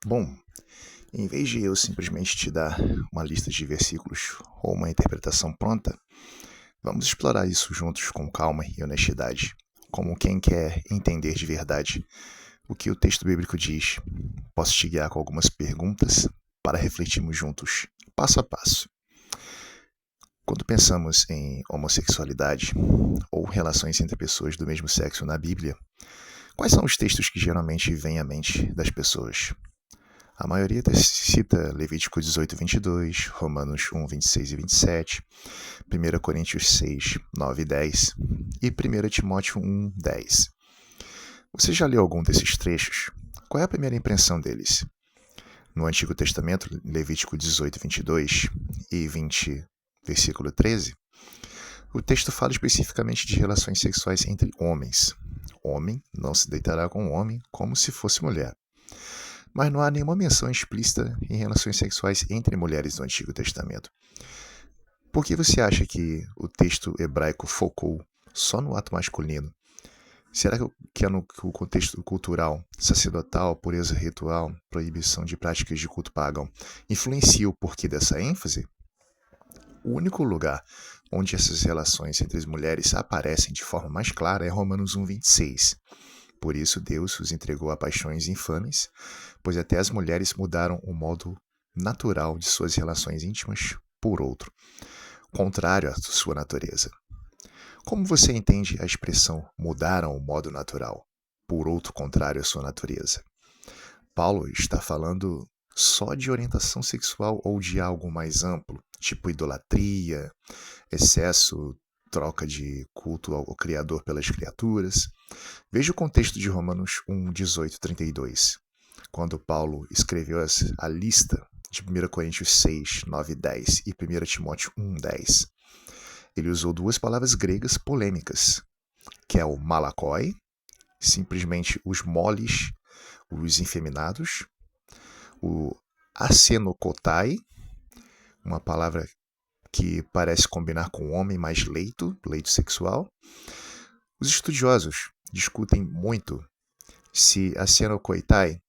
Bom, em vez de eu simplesmente te dar uma lista de versículos ou uma interpretação pronta, vamos explorar isso juntos com calma e honestidade, como quem quer entender de verdade o que o texto bíblico diz. Posso te guiar com algumas perguntas para refletirmos juntos, passo a passo. Quando pensamos em homossexualidade ou relações entre pessoas do mesmo sexo na Bíblia, quais são os textos que geralmente vêm à mente das pessoas? A maioria cita Levítico 18, 22, Romanos 1, 26 e 27, 1 Coríntios 6, 9 e 10 e 1 Timóteo 1, 10. Você já leu algum desses trechos? Qual é a primeira impressão deles? No Antigo Testamento, Levítico 18, 22 e 20, versículo 13, o texto fala especificamente de relações sexuais entre homens. Homem não se deitará com homem como se fosse mulher. Mas não há nenhuma menção explícita em relações sexuais entre mulheres no Antigo Testamento. Por que você acha que o texto hebraico focou só no ato masculino? Será que é no contexto cultural, sacerdotal, pureza ritual, proibição de práticas de culto pagão, influencia o porquê dessa ênfase? O único lugar onde essas relações entre as mulheres aparecem de forma mais clara é Romanos 1, 26. Por isso Deus os entregou a paixões infames, pois até as mulheres mudaram o modo natural de suas relações íntimas por outro, contrário à sua natureza. Como você entende a expressão mudaram o modo natural, por outro contrário à sua natureza? Paulo está falando só de orientação sexual ou de algo mais amplo, tipo idolatria, excesso, troca de culto ao Criador pelas criaturas? Veja o contexto de Romanos 1, 18, 32, quando Paulo escreveu a lista de 1 Coríntios 6, 9 e 10 e 1 Timóteo 1, 10. Ele usou duas palavras gregas polêmicas, que é o malakoi, simplesmente os moles, os infeminados, o asenokotai, uma palavra que parece combinar com homem, mas leito sexual. Os estudiosos discutem muito se asenokoitai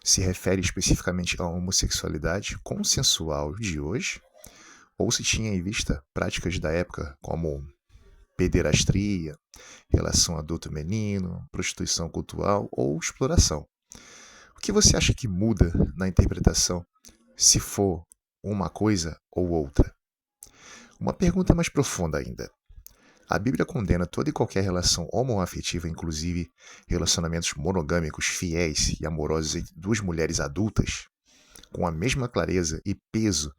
se refere especificamente à homossexualidade consensual de hoje, ou se tinha em vista práticas da época como pederastria, relação adulto-menino, prostituição cultural ou exploração. O que você acha que muda na interpretação se for uma coisa ou outra? Uma pergunta mais profunda ainda. A Bíblia condena toda e qualquer relação homoafetiva, inclusive relacionamentos monogâmicos, fiéis e amorosos entre duas mulheres adultas, com a mesma clareza e peso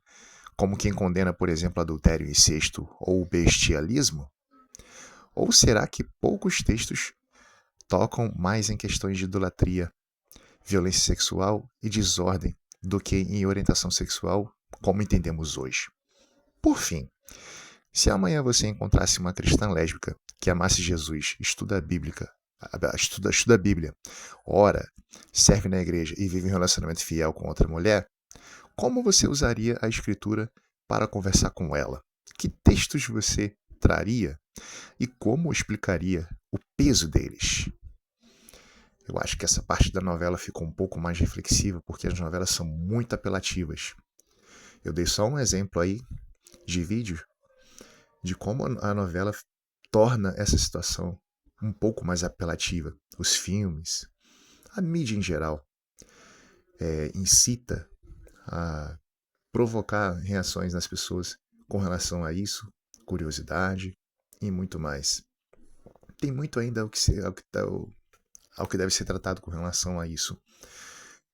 como quem condena, por exemplo, adultério, incesto ou bestialismo? Ou será que poucos textos tocam mais em questões de idolatria, violência sexual e desordem do que em orientação sexual, como entendemos hoje? Por fim, se amanhã você encontrasse uma cristã lésbica que amasse Jesus, estuda a Bíblia, ora, serve na igreja e vive um relacionamento fiel com outra mulher, como você usaria a escritura para conversar com ela? Que textos você traria e como explicaria o peso deles? Eu acho que essa parte da novela ficou um pouco mais reflexiva porque as novelas são muito apelativas. Eu dei só um exemplo aí de vídeo de como a novela torna essa situação um pouco mais apelativa. Os filmes, a mídia em geral, incita a provocar reações nas pessoas com relação a isso, curiosidade e muito mais. Tem muito ainda ao que deve ser tratado com relação a isso.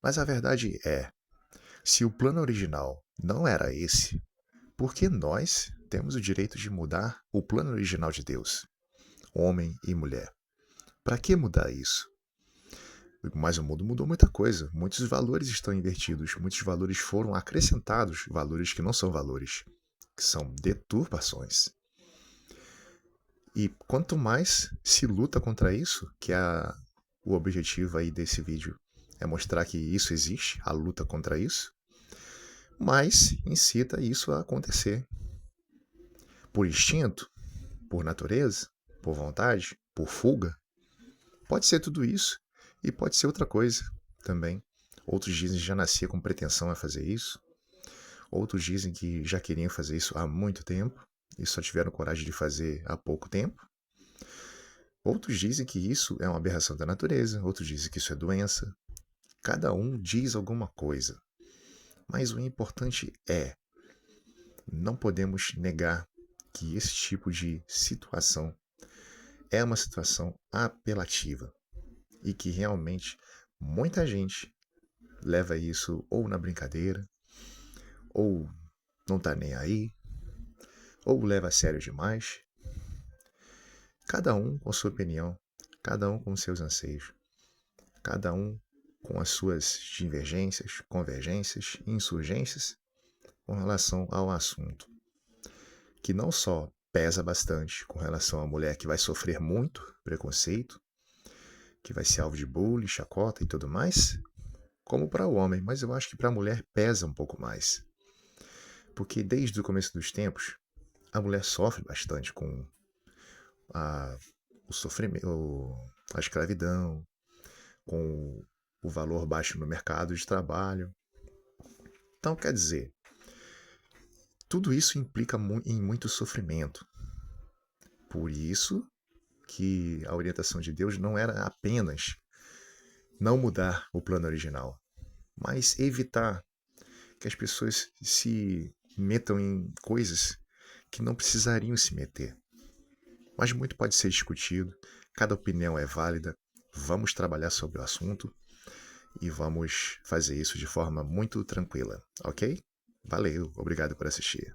Mas a verdade é, se o plano original não era esse, por que nós temos o direito de mudar o plano original de Deus, homem e mulher? Para que mudar isso? Mas o mundo mudou muita coisa. Muitos valores estão invertidos, muitos valores foram acrescentados, valores que não são valores, que são deturpações. E quanto mais se luta contra isso, o objetivo aí desse vídeo é mostrar que isso existe, a luta contra isso, mais incita isso a acontecer. Por instinto, por natureza, por vontade, por fuga. Pode ser tudo isso e pode ser outra coisa também. Outros dizem que já nascia com pretensão a fazer isso. Outros dizem que já queriam fazer isso há muito tempo e só tiveram coragem de fazer há pouco tempo. Outros dizem que isso é uma aberração da natureza, outros dizem que isso é doença. Cada um diz alguma coisa. Mas o importante é, não podemos negar que esse tipo de situação é uma situação apelativa e que realmente muita gente leva isso ou na brincadeira, ou não tá nem aí, ou leva a sério demais. Cada um com sua opinião, cada um com seus anseios, cada um com as suas divergências, convergências e insurgências com relação ao assunto, que não só pesa bastante com relação à mulher que vai sofrer muito preconceito, que vai ser alvo de bullying, chacota e tudo mais, como para o homem, mas eu acho que para a mulher pesa um pouco mais. Porque desde o começo dos tempos, a mulher sofre bastante com a, o sofrimento, a escravidão, com o valor baixo no mercado de trabalho. Então, quer dizer, tudo isso implica em muito sofrimento. Por isso que a orientação de Deus não era apenas não mudar o plano original, mas evitar que as pessoas se metam em coisas que não precisariam se meter. Mas muito pode ser discutido, cada opinião é válida, vamos trabalhar sobre o assunto e vamos fazer isso de forma muito tranquila, ok? Valeu, obrigado por assistir.